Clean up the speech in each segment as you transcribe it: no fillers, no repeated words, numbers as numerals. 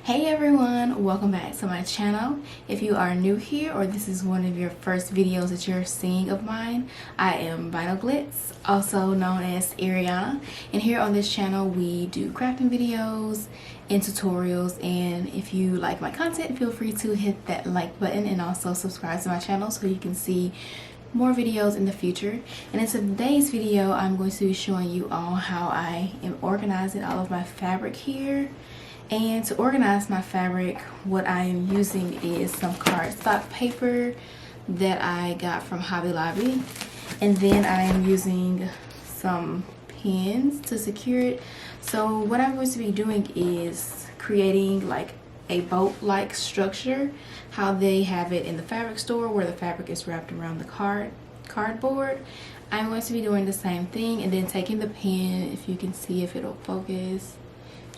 Hey everyone, welcome back to my channel. If you are new here or this is one of your first videos that you're seeing of mine, I am Vinyl Glitz, also known as Ariana, and here on this channel we do crafting videos and tutorials, and if you like my content, feel free to hit that like button and also subscribe to my channel so you can see more videos in the future. And in today's video, I'm going to be showing you all how I am organizing all of my fabric here. And to organize my fabric, what I am using is some cardstock paper that I got from Hobby Lobby. And then I am using some pins to secure it. So what I'm going to be doing is creating like a boat-like structure, how they have it in the fabric store where the fabric is wrapped around the cardboard. I'm going to be doing the same thing and then taking the pin, if you can see if it'll focus.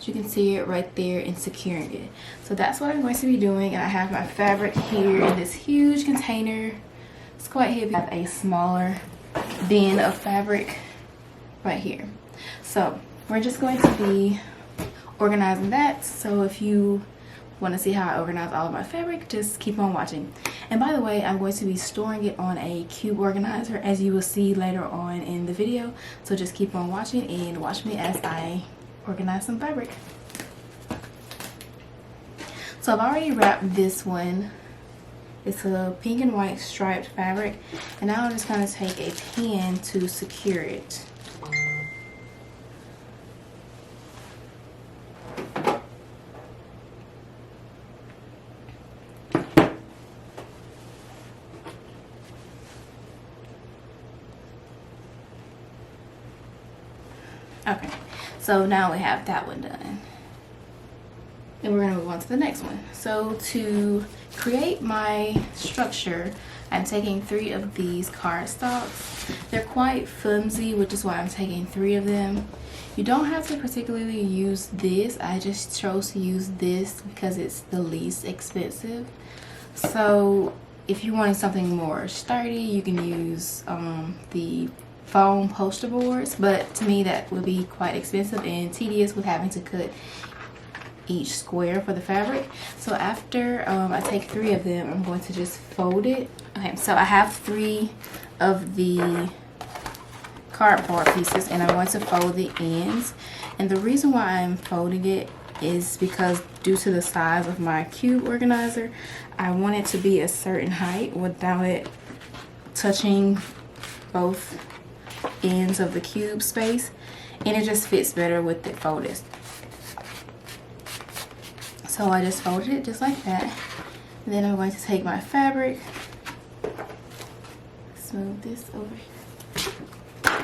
You can see it right there, and securing it. So that's what I'm going to be doing, and I have my fabric here in this huge container. It's quite heavy. I have a smaller bin of fabric right here. So we're just going to be organizing that. So if you want to see how I organize all of my fabric, just keep on watching. And by the way, I'm going to be storing it on a cube organizer, as you will see later on in the video. So just keep on watching and watch me as I organize some fabric. So I've already wrapped this one. It's a pink and white striped fabric, and now I'm just going to take a pin to secure it. Okay, so now we have that one done. And we're going to move on to the next one. So to create my structure, I'm taking 3 of these cardstocks. They're quite flimsy, which is why I'm taking 3 of them. You don't have to particularly use this. I just chose to use this because it's the least expensive. So if you wanted something more sturdy, you can use the foam poster boards, but to me that would be quite expensive and tedious with having to cut each square for the fabric. So after I take 3 of them, I'm going to just fold it. Okay, so I have 3 of the cardboard pieces, and I'm going to fold the ends. And the reason why I'm folding it is because due to the size of my cube organizer, I want it to be a certain height without it touching both ends of the cube space, and it just fits better with it folded. So I just folded it just like that. And then I'm going to take my fabric, smooth this over here.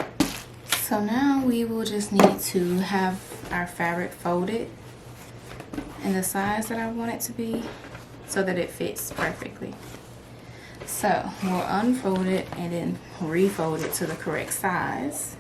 So now we will just need to have our fabric folded in the size that I want it to be so that it fits perfectly. So we'll unfold it and then refold it to the correct size.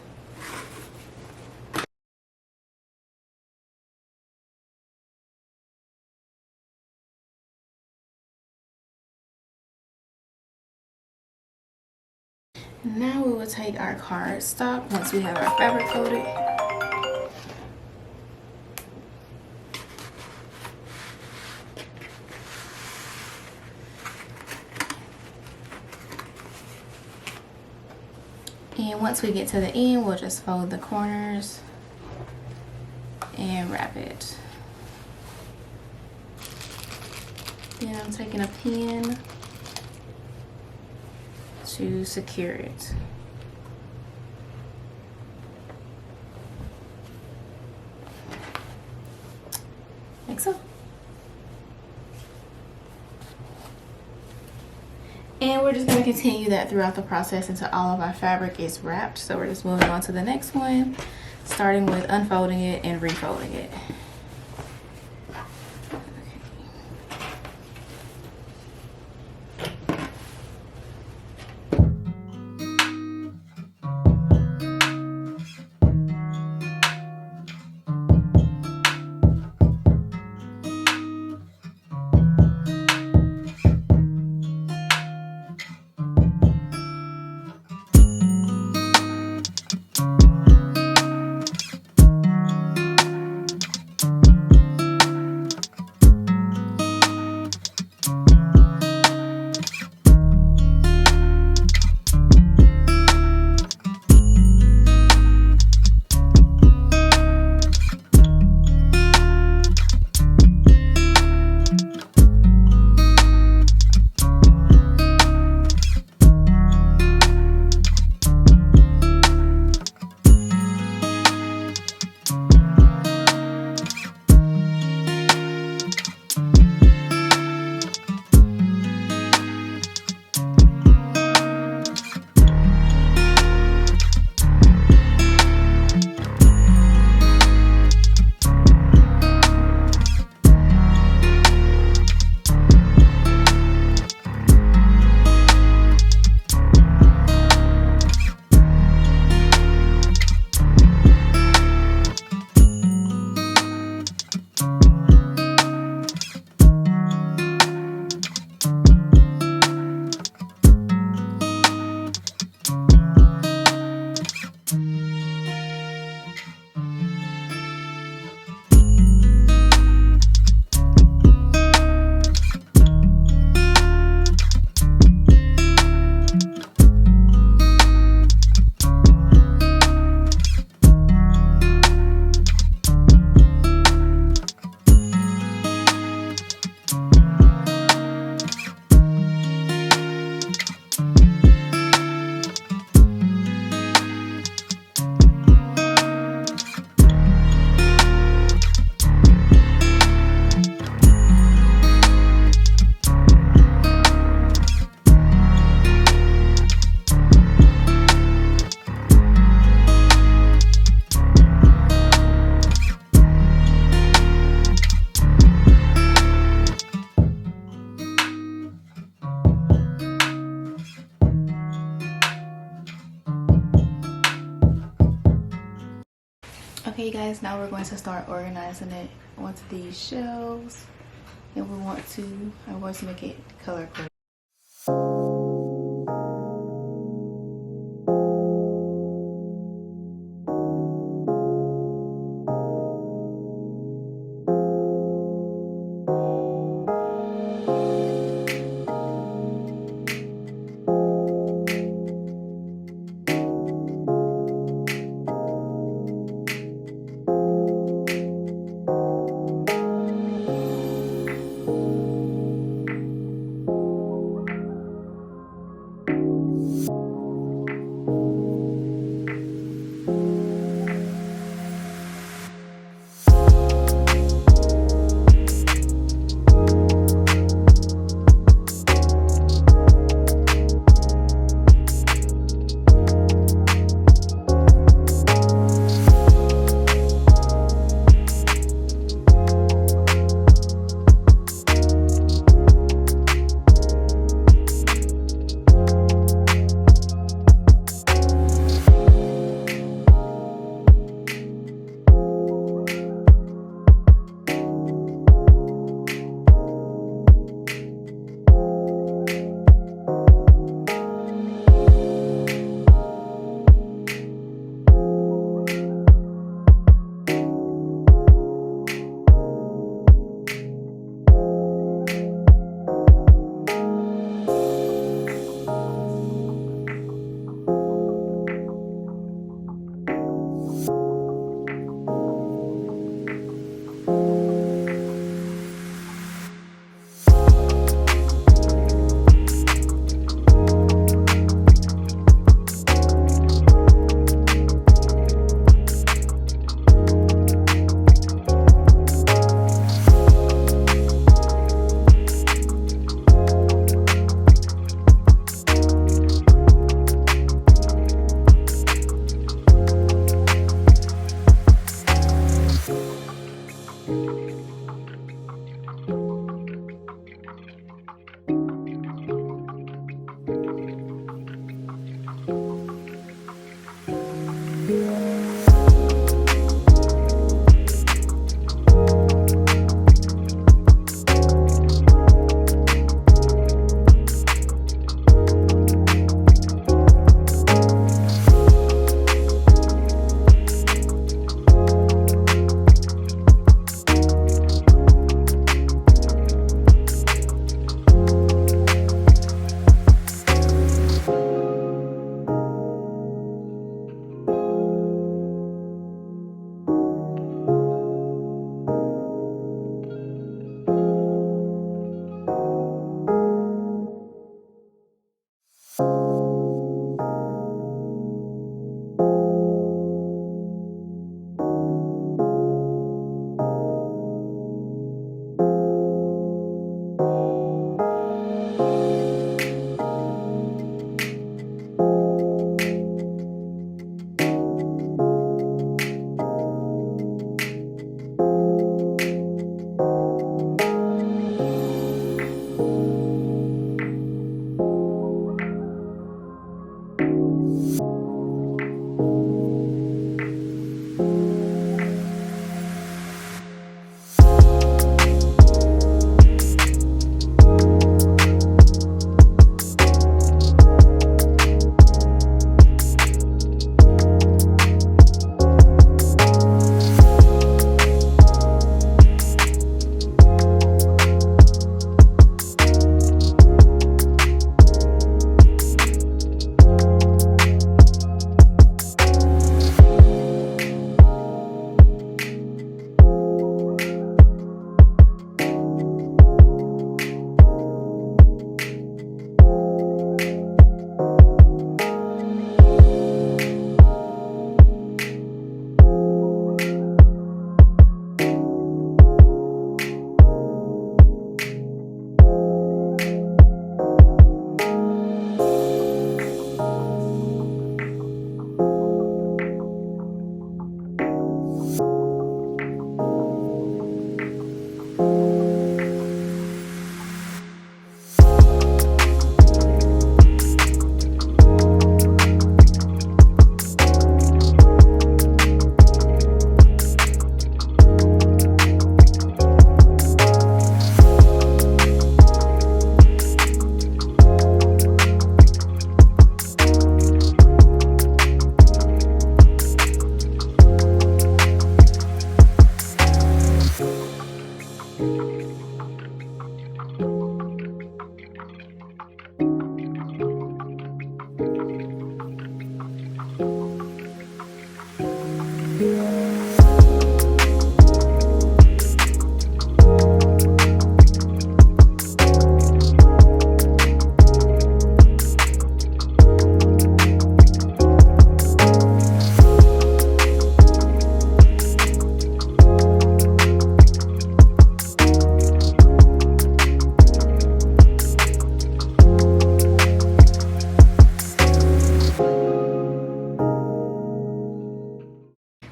Now we will take our cardstock once we have our fabric folded. And once we get to the end, we'll just fold the corners and wrap it. Then I'm taking a pin to secure it. Like so. And we're just going to continue that throughout the process until all of our fabric is wrapped. So we're just moving on to the next one, starting with unfolding it and refolding it. you guys, now we're going to start organizing it onto these shelves, and I'm going to make it color coded.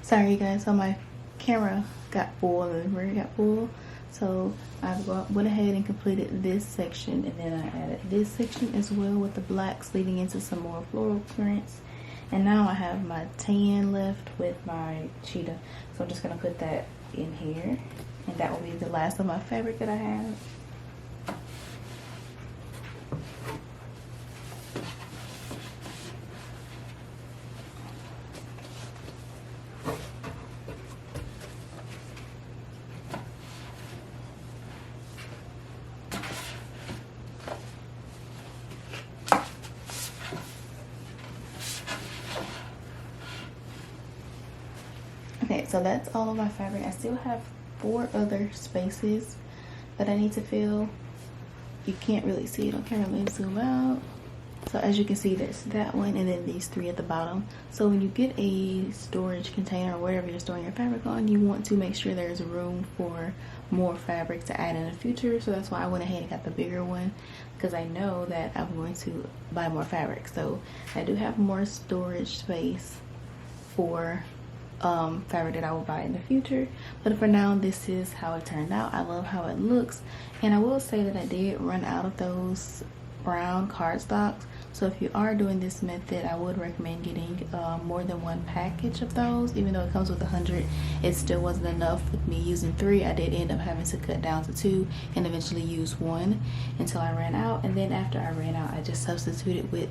Sorry you guys, so my camera got full and the mirror got full, so I went ahead and completed this section, and then I added this section as well with the blacks leading into some more floral prints. And now I have my tan left with my cheetah, so I'm just gonna put that in here, and that will be the last of my fabric that I have. Okay, so that's all of my fabric. I still have 4 other spaces that I need to fill. You can't really see it on camera. Let me zoom out. So as you can see, there's that one and then these 3 at the bottom. So when you get a storage container or whatever you're storing your fabric on, you want to make sure there's room for more fabric to add in the future. So that's why I went ahead and got the bigger one, because I know that I'm going to buy more fabric. So I do have more storage space for fabric that I will buy in the future, but for now this is how it turned out. I love how it looks, and I will say that I did run out of those brown cardstocks, so if you are doing this method, I would recommend getting more than 1 package of those. Even though it comes with 100, it still wasn't enough. With me using 3, I did end up having to cut down to 2 and eventually use 1 until I ran out. And then after I ran out, I just substituted with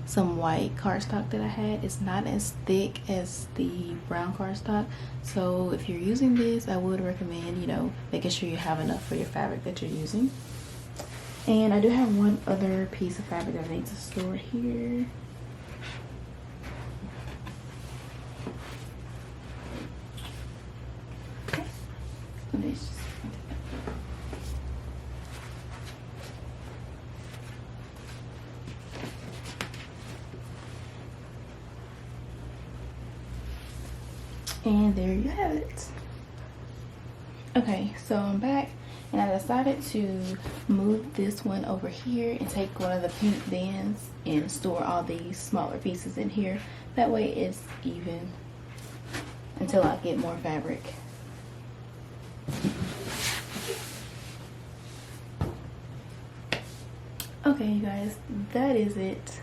some white cardstock that I had. It's not as thick as the brown cardstock, so if you're using this, I would recommend, you know, making sure you have enough for your fabric that you're using. And I do have one other piece of fabric that I need to store here. Okay. And there you have it. Okay, so I'm back, and I decided to move this one over here and take one of the pink bins and store all these smaller pieces in here. That way it's even until I get more fabric. Okay, you guys, that is it.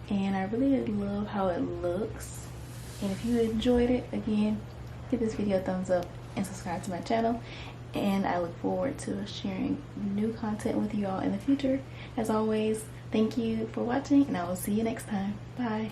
And I really love how it looks. And if you enjoyed it, again, give this video a thumbs up and subscribe to my channel, and I look forward to sharing new content with you all in the future. As always, thank you for watching, and I will see you next time. Bye.